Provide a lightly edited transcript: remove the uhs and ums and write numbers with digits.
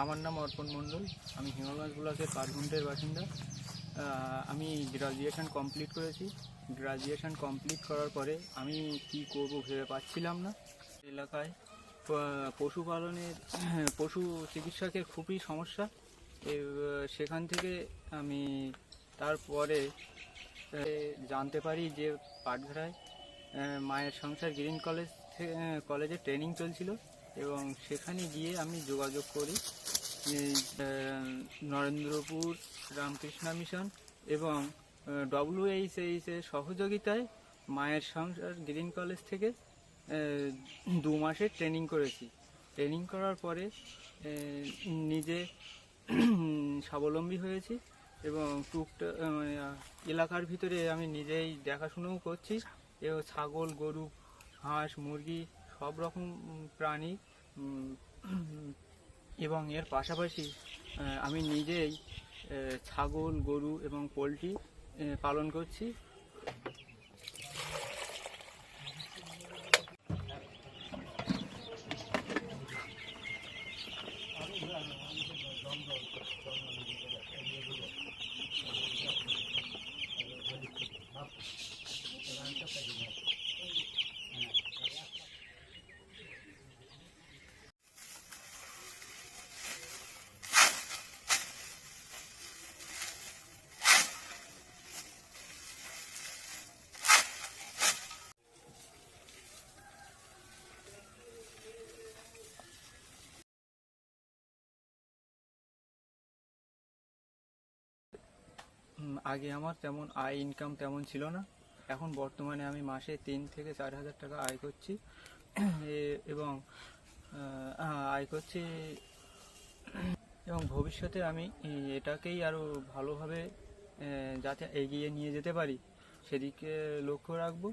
আমার নাম অর্পণ মণ্ডল। আমি হিমালয় ব্লকের পারগুন্ডের বাসিন্দা। আমি গ্রাজুয়েশন কমপ্লিট করেছি। গ্রাজুয়েশন কমপ্লিট করার পরে আমি কি করব ভেবে পাচ্ছিলাম না। এলাকায় পশুপালনের পশু চিকিৎসকের খুবই সমস্যা। সেখান থেকে আমি তারপরে জানতে পারি যে পাটঘরায় মায়ের সংসার গ্রিন কলেজে ট্রেনিং চলছিল এবং সেখানে গিয়ে আমি যোগাযোগ করি নরেন্দ্রপুর রামকৃষ্ণ মিশন এবং WHH-এর সহযোগিতায় মায়ের সংসার গ্রিন কলেজ থেকে 2 মাসের ট্রেনিং করেছি। ট্রেনিং করার পরে নিজে স্বাবলম্বী হয়েছি এবং টুকটাক এলাকার ভিতরে আমি নিজেই দেখাশুনোও করছি এবং ছাগল, গরু, হাঁস, মুরগি সব রকম প্রাণী এবং এর পাশাপাশি আমি নিজেই ছাগল, গরু এবং পোলট্রি পালন করছি। আগে আমার তেমন ইনকাম তেমন ছিল না। এখন বর্তমানে আমি মাসে 3 থেকে 4 হাজার টাকা আয় করছি এবং আয় করছি এবং ভবিষ্যতে আমি এটাকেই আরও ভালোভাবে যাতে এগিয়ে নিয়ে যেতে পারি সেদিকে লক্ষ্য রাখবো।